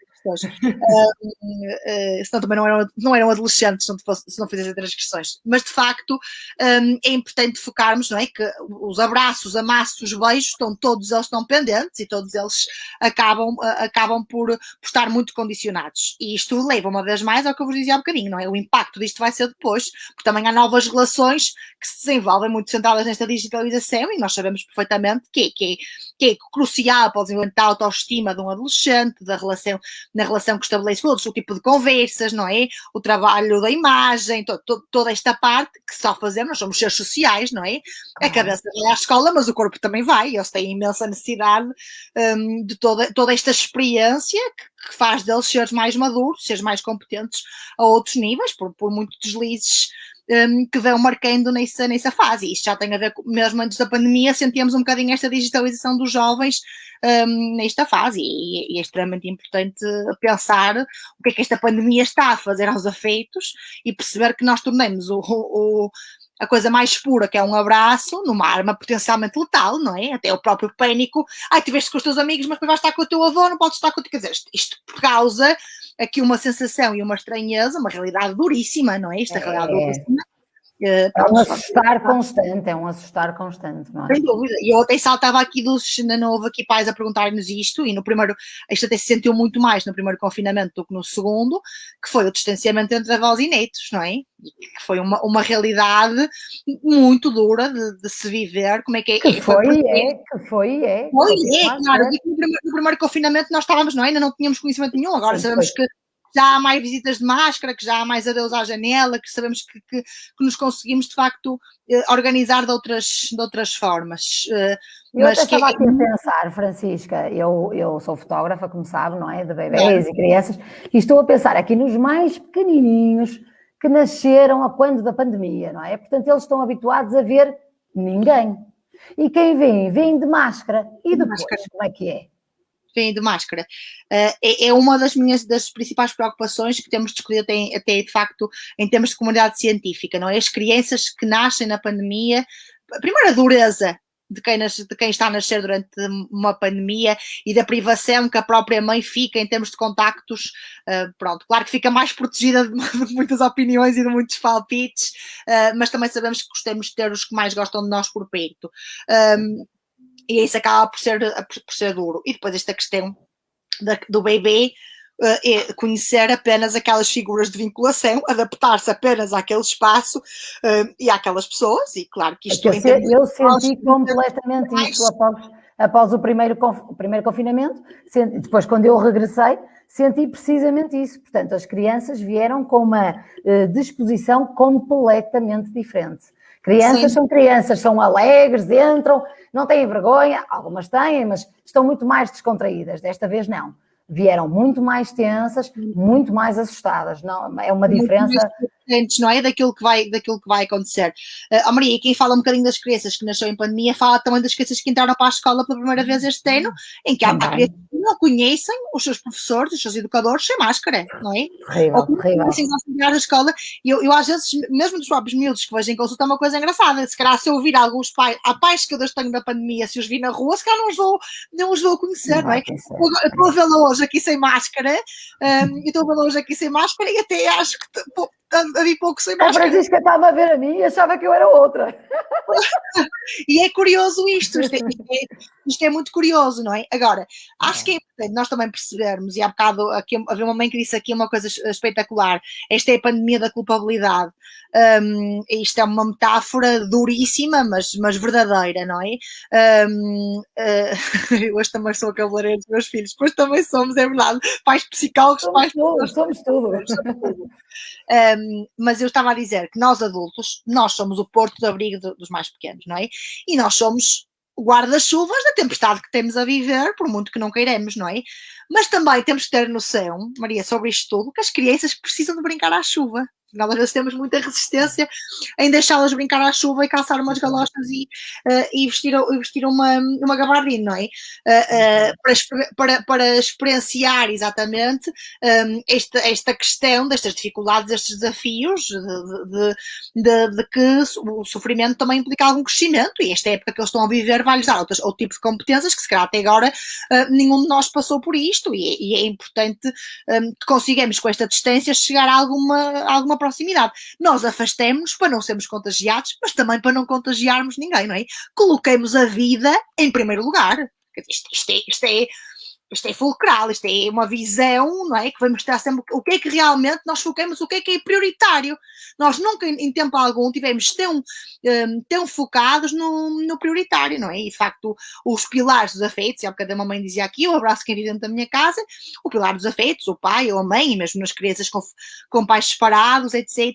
senão também não eram adolescentes se não fizessem transgressões, mas de facto é importante focarmos, não é? Que os abraços, amassos, os beijos, todos eles estão pendentes e todos eles acabam por estar muito condicionados, e isto leva uma vez mais ao que eu vos dizia há bocadinho, não é? O impacto disto vai ser depois, porque também há novas relações que se desenvolvem muito centradas nesta digitalização, e nós sabemos perfeitamente que é crucial para o desenvolvimento da autoestima de um adolescente, na relação que estabelece todos, o tipo de conversas, não é? O trabalho da imagem, toda esta parte que só fazemos, nós somos seres sociais, não é? A cabeça vai à escola, mas o corpo também vai, eles têm imensa necessidade de toda esta experiência que faz deles seres mais maduros, seres mais competentes a outros níveis, por muitos deslizes que vão marcando nessa fase. Isto já tem a ver, mesmo antes da pandemia, sentíamos um bocadinho esta digitalização dos jovens nesta fase, e é extremamente importante pensar o que é que esta pandemia está a fazer aos afetos e perceber que nós tornemos a coisa mais pura, que é um abraço, numa arma potencialmente letal, não é? Até o próprio pânico. Tu estiveste com os teus amigos, mas depois vais estar com o teu avô, não podes estar com o teu... Quer dizer, isto causa aqui uma sensação e uma estranheza, uma realidade duríssima, não é? Esta realidade duríssima, É um assustar constante, não é? Sem dúvida. E eu até saltava aqui ainda não houve aqui pais a perguntar-nos isto, e no primeiro, isto até se sentiu muito mais no primeiro confinamento do que no segundo, que foi o distanciamento entre avós e netos, não é? E que foi uma realidade muito dura de se viver, como é que é? Que foi, é. Claro, no primeiro confinamento nós estávamos, não é? Ainda não tínhamos conhecimento nenhum, agora sabemos que já há mais visitas de máscara, que já há mais adeus à janela, que sabemos que nos conseguimos, de facto, organizar de outras formas. Eu até estava aqui a pensar, Francisca, eu sou fotógrafa, como sabe, não é? De bebês e crianças, e estou a pensar aqui nos mais pequenininhos que nasceram a quando da pandemia, não é? Portanto, eles estão habituados a ver ninguém. E quem vem de máscara. E depois, como é que é? Vem de máscara. É uma das principais preocupações que temos discutido até de facto em termos de comunidade científica, não é? As crianças que nascem na pandemia, a primeira dureza de quem está a nascer durante uma pandemia e da privação que a própria mãe fica em termos de contactos, pronto, claro que fica mais protegida de muitas opiniões e de muitos palpites, mas também sabemos que gostamos de ter os que mais gostam de nós por perto. E isso acaba por ser duro. E depois esta questão do bebê conhecer apenas aquelas figuras de vinculação, adaptar-se apenas àquele espaço e àquelas pessoas, e claro que isto... Eu senti completamente isso após o primeiro confinamento, depois quando eu regressei, senti precisamente isso. Portanto, as crianças vieram com uma disposição completamente diferente. Crianças são crianças, são alegres, entram, não têm vergonha, algumas têm, mas estão muito mais descontraídas. Desta vez não. Vieram muito mais tensas, muito mais assustadas. Não, é uma diferença... Não é? Daquilo que vai acontecer. Maria, quem fala um bocadinho das crianças que nasceram em pandemia, fala também das crianças que entraram para a escola pela primeira vez este ano, em que há crianças que não conhecem os seus professores, os seus educadores, sem máscara, não é? Ou que conhecem a escola. E eu, às vezes, mesmo dos próprios miúdos que vejo em consulta, é uma coisa engraçada. Se calhar, se eu ouvir alguns pais, há pais que eu tenho da pandemia, se os vi na rua, se calhar não os vou conhecer, não é? Eu estou a vê-la hoje aqui sem máscara, e até acho que havia pouco sem máscara. A Francisca estava a ver a mim e achava que eu era outra. E é curioso isto é muito curioso, não é? Agora, acho que é importante nós também percebermos, e há bocado havia uma mãe que disse aqui uma coisa espetacular, esta é a pandemia da culpabilidade. Isto é uma metáfora duríssima, mas verdadeira, não é? Hoje também sou a cabeleireira dos meus filhos, depois também somos, é verdade, pais psicólogos, somos tudo. Mas eu estava a dizer que nós adultos, nós somos o porto de abrigo dos mais pequenos, não é? E nós somos o guarda-chuvas da tempestade que temos a viver, por muito que não queiramos, não é? Mas também temos que ter noção, Maria, sobre isto tudo, que as crianças precisam de brincar à chuva. Nós às vezes temos muita resistência em deixá-las brincar à chuva e calçar umas galochas e vestir uma gabardina, não é? Para experienciar exatamente esta questão destas dificuldades, destes desafios, de que o sofrimento também implica algum crescimento, e esta época que eles estão a viver vai-lhes dar outro tipo de competências que se calhar até agora nenhum de nós passou por isto, e é importante que consigamos com esta distância chegar a alguma proximidade. Nós afastemos para não sermos contagiados, mas também para não contagiarmos ninguém, não é? Coloquemos a vida em primeiro lugar. Isto é fulcral, isto é uma visão, não é? Que vai mostrar sempre o que é que realmente nós focamos, o que é prioritário. Nós nunca, em tempo algum, tivemos tão focados no prioritário, não é? E, de facto, os pilares dos afetos, e há bocado a mamãe dizia aqui, eu abraço quem vive dentro da minha casa, o pilar dos afetos, o pai ou a mãe, e mesmo nas crianças com pais separados, etc.,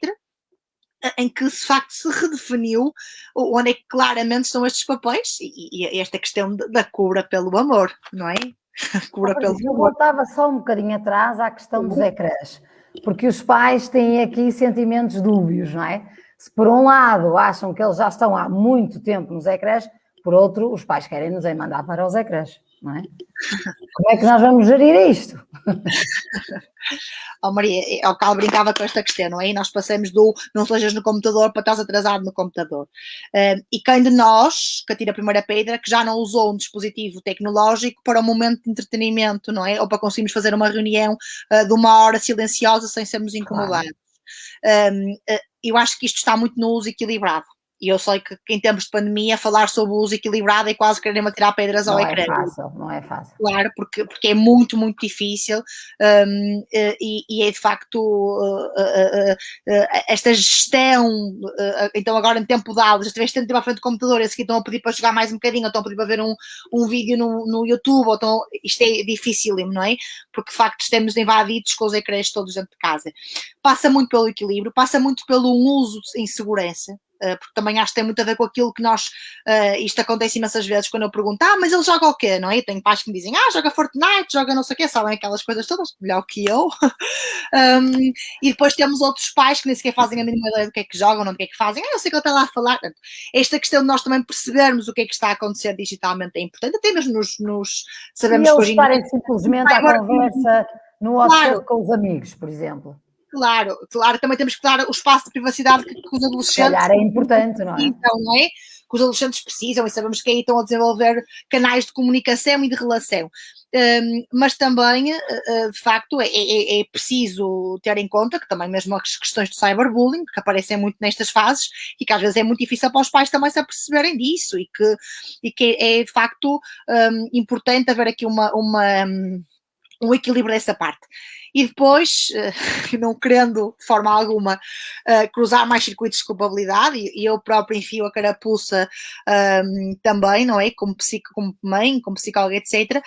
em que de facto se redefiniu onde é que claramente estão estes papéis e esta questão da cura pelo amor, não é? Eu voltava só um bocadinho atrás à questão dos ecrãs, porque os pais têm aqui sentimentos dúbios, não é? Se por um lado acham que eles já estão há muito tempo nos ecrãs, por outro, os pais querem nos mandar para os ecrãs, não é? Como é que nós vamos gerir isto? Oh, Maria, o Carlos brincava com esta questão, não é? E nós passamos não estejas no computador para estás atrasado no computador. E quem de nós, que atira a primeira pedra, que já não usou um dispositivo tecnológico para um momento de entretenimento, não é? Ou para conseguirmos fazer uma reunião de uma hora silenciosa sem sermos incomodados. Eu acho que isto está muito no uso equilibrado. E eu sei que em tempos de pandemia falar sobre o uso equilibrado é quase querer atirar pedras ao ecrã. Não é fácil. Claro, porque é muito, muito difícil e é de facto esta gestão, então agora em tempo de aulas, estiveres tanto tempo à frente do computador, esse aqui estão a pedir para jogar mais um bocadinho, ou estão a pedir para ver um vídeo no YouTube, ou isto é dificílimo, não é? Porque de facto estamos invadidos com os ecrãs todos dentro de casa. Passa muito pelo equilíbrio, passa muito pelo uso em segurança. Porque também acho que tem muito a ver com aquilo que nós, isto acontece imensas vezes quando eu pergunto, mas ele joga o quê, não é? E tenho pais que me dizem, joga Fortnite, joga não sei o quê, sabem aquelas coisas todas, melhor que eu. E depois temos outros pais que nem sequer fazem a mínima ideia do que é que jogam, não do que é que fazem, eu sei que ele está lá a falar. Esta questão de nós também percebermos o que é que está a acontecer digitalmente é importante, até mesmo nos sabemos que hoje em dia... estarem simplesmente à conversa no WhatsApp com os amigos, por exemplo. Claro, também temos que dar o espaço de privacidade que os adolescentes... Se calhar é importante, não é? Então, não é? Que os adolescentes precisam, e sabemos que aí estão a desenvolver canais de comunicação e de relação. Mas também, de facto, é preciso ter em conta que também mesmo as questões de cyberbullying, que aparecem muito nestas fases, e que às vezes é muito difícil para os pais também se aperceberem disso, e que é de facto importante haver aqui um equilíbrio dessa parte. E depois, não querendo de forma alguma cruzar mais circuitos de culpabilidade, e eu própria enfio a carapuça também, não é? Como mãe, como psicóloga, etc.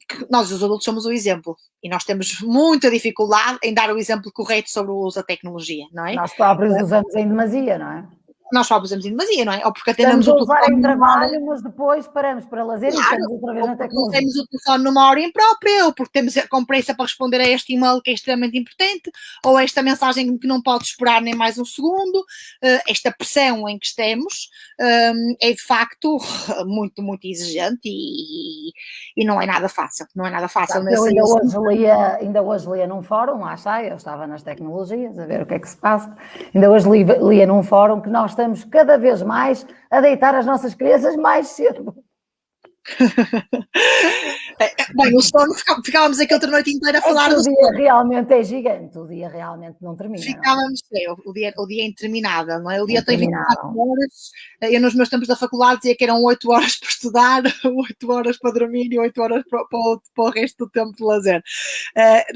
Que nós, os adultos, somos o exemplo. E nós temos muita dificuldade em dar o exemplo correto sobre o uso da tecnologia, não é? Nós próprios usamos em demasia, não é? Nós só usamos em demasia, não é? Ou porque atendemos o telefone usar em trabalho, mas depois paramos para lazer e estamos outra vez na tecnologia. Não temos o telefone numa hora imprópria, ou porque temos com pressa para responder a este e-mail que é extremamente importante, ou esta mensagem que não pode esperar nem mais um segundo. Esta pressão em que estamos é de facto muito, muito exigente e não é nada fácil. Não é nada fácil. Eu ainda hoje lia num fórum, lá está, eu estava nas tecnologias a ver o que é que se passa. Ainda hoje lia num fórum que nós estamos cada vez mais a deitar as nossas crianças mais cedo. Bem, o sono, ficávamos aqui outra noite inteira a falar do sono. O dia realmente é gigante, o dia realmente não termina. Ficávamos, o dia é interminável, não é? O dia tem 24 horas, eu nos meus tempos da faculdade dizia que eram 8 horas para estudar, 8 horas para dormir e 8 horas para o resto do tempo de lazer.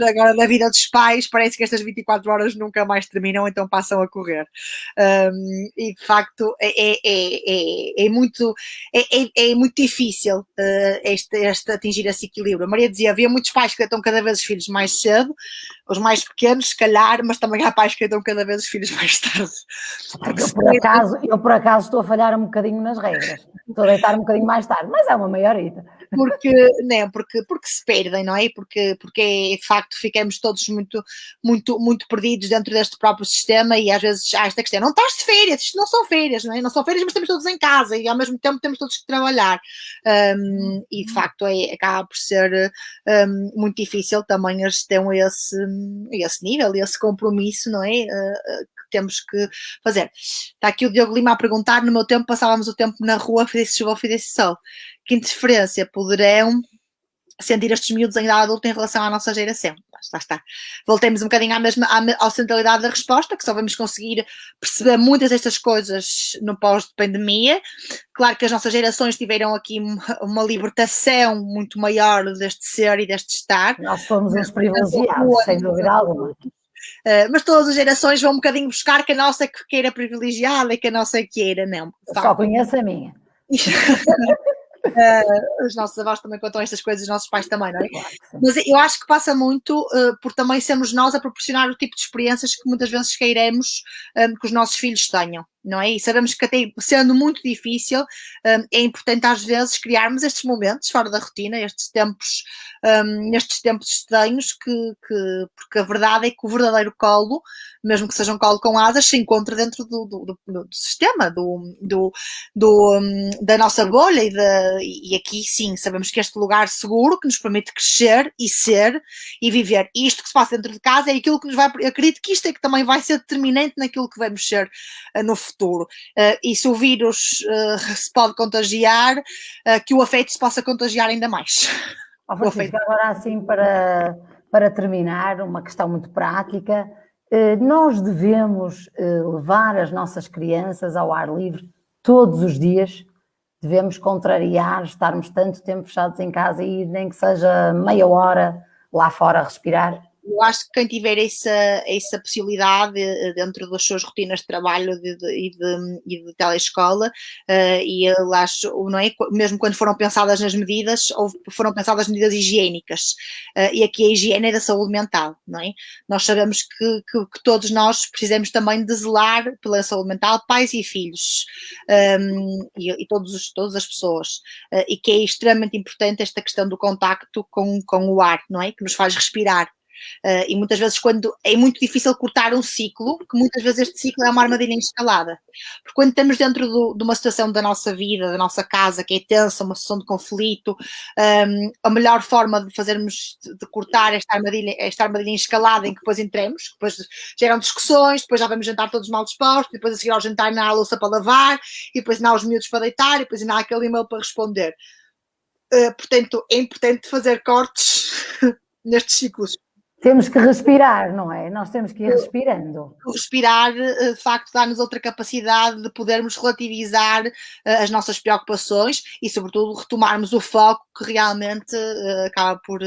Agora, na vida dos pais, parece que estas 24 horas nunca mais terminam, então passam a correr. E, de facto, é muito difícil atingir esse equilíbrio. A Maria dizia, havia muitos pais que deitam cada vez os filhos mais cedo, os mais pequenos, se calhar, mas também há pais que deitam cada vez os filhos mais tarde. Eu, por acaso, estou a falhar um bocadinho nas regras. Estou a deitar um bocadinho mais tarde, mas é uma maiorita. Porque se perdem, não é? Porque de facto ficamos todos muito, muito, muito perdidos dentro deste próprio sistema e às vezes há esta questão, não estás de férias, isto não são férias, não é? Não são férias, mas estamos todos em casa e ao mesmo tempo temos todos que trabalhar. E de facto acaba por ser muito difícil também a gestão a esse nível, esse compromisso, não é? Que temos que fazer. Está aqui o Diogo Lima a perguntar, no meu tempo passávamos o tempo na rua, fizesse chuva ou fizesse sol. Que interferência poderão sentir estes miúdos em idade adulta em relação à nossa geração? Lá está. Voltemos um bocadinho à centralidade da resposta, que só vamos conseguir perceber muitas destas coisas no pós-pandemia. Claro que as nossas gerações tiveram aqui uma libertação muito maior deste ser e deste estar. Nós fomos uns privilegiados, sem dúvida alguma. Mas todas as gerações vão um bocadinho buscar que a nossa queira privilegiada e que a nossa queira não. Só conheço a minha. Os nossos avós também contam estas coisas, os nossos pais também, não é? Mas eu acho que passa muito por também sermos nós a proporcionar o tipo de experiências que muitas vezes queiremos que os nossos filhos tenham, não é? E sabemos que até sendo muito difícil, é importante às vezes criarmos estes momentos fora da rotina, nestes tempos estranhos, porque a verdade é que o verdadeiro colo, mesmo que seja um colo com asas, se encontra dentro do sistema, da nossa bolha e aqui sim, sabemos que este lugar seguro que nos permite crescer e ser e viver. E isto que se passa dentro de casa é aquilo que nos vai, eu acredito que isto é que também vai ser determinante naquilo que vamos ser no futuro. E se o vírus se pode contagiar, que o afeto se possa contagiar ainda mais. Francisco, agora assim para terminar, uma questão muito prática. nós devemos levar as nossas crianças ao ar livre todos os dias? Devemos contrariar, estarmos tanto tempo fechados em casa e nem que seja meia hora lá fora respirar? Eu acho que quem tiver essa possibilidade dentro das suas rotinas de trabalho e de telescola, e eu acho, não é? Mesmo quando foram pensadas nas medidas, ou foram pensadas medidas higiênicas, e aqui a higiene é da saúde mental, não é? Nós sabemos que todos nós precisamos também de zelar pela saúde mental, pais e filhos, e todas as pessoas, e que é extremamente importante esta questão do contacto com o ar, não é? Que nos faz respirar. E muitas vezes quando é muito difícil cortar um ciclo, que muitas vezes este ciclo é uma armadilha instalada, porque quando estamos dentro de uma situação da nossa vida, da nossa casa, que é tensa, uma situação de conflito, a melhor forma de fazermos, de cortar esta armadilha escalada em que depois entremos, depois geram discussões, depois já vamos jantar todos mal dispostos, depois a seguir ao jantar ainda há a louça para lavar, e depois ainda há os miúdos para deitar, e depois ainda há aquele e-mail para responder. Portanto, é importante fazer cortes nestes ciclos. Temos que respirar, não é? Nós temos que ir respirando. Respirar, de facto, dá-nos outra capacidade de podermos relativizar as nossas preocupações e, sobretudo, retomarmos o foco que realmente acaba por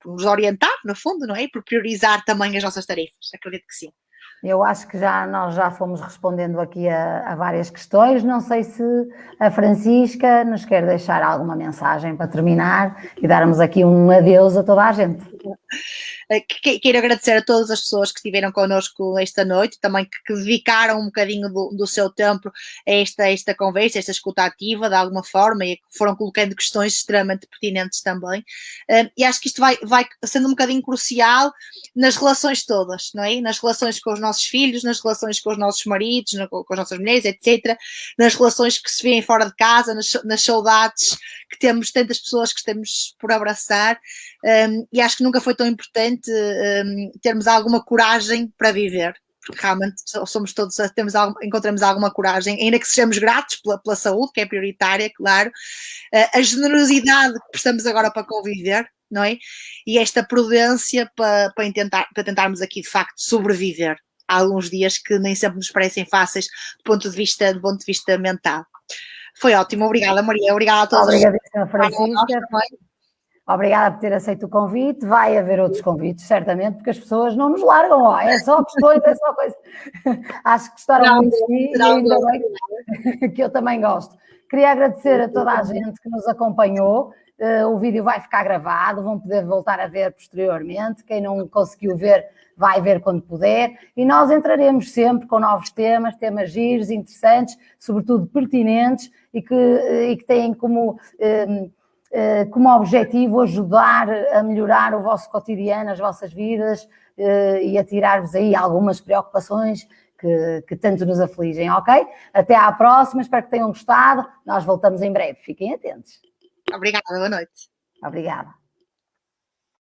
nos orientar, no fundo, não é? Por priorizar também as nossas tarefas. Acredito que sim. Eu acho que nós já fomos respondendo aqui a várias questões. Não sei se a Francisca nos quer deixar alguma mensagem para terminar e darmos aqui um adeus a toda a gente. Quero agradecer a todas as pessoas que estiveram connosco esta noite, também que dedicaram um bocadinho do seu tempo a esta conversa, esta escuta ativa, de alguma forma, e que foram colocando questões extremamente pertinentes também. E acho que isto vai sendo um bocadinho crucial nas relações todas, não é? Nas relações com os nossos filhos, nas relações com os nossos maridos, com as nossas mulheres, etc. Nas relações que se vêem fora de casa, nas saudades que temos, tantas pessoas que estamos por abraçar. E acho que nunca foi tão importante termos alguma coragem para viver, porque realmente somos todos, encontramos alguma coragem, ainda que sejamos gratos pela saúde, que é prioritária, claro, a generosidade que precisamos agora para conviver, não é? E esta prudência para tentarmos aqui de facto sobreviver. Há alguns dias que nem sempre nos parecem fáceis do ponto de vista mental. Foi ótimo, obrigada Maria, obrigada a todos. Obrigadíssima, Francisca. Obrigada por ter aceito o convite. Vai haver outros convites, certamente, porque as pessoas não nos largam, ó. É só questões, é só coisa. Acho que gostaram muito de mim e ainda bem que eu também gosto. Queria agradecer a toda a gente que nos acompanhou. O vídeo vai ficar gravado, vão poder voltar a ver posteriormente. Quem não conseguiu ver, vai ver quando puder. E nós entraremos sempre com novos temas giros, interessantes, sobretudo pertinentes e que têm como objetivo ajudar a melhorar o vosso cotidiano, as vossas vidas e a tirar-vos aí algumas preocupações que tanto nos afligem, ok? Até à próxima, espero que tenham gostado. Nós voltamos em breve, fiquem atentos. Obrigada, boa noite. Obrigada.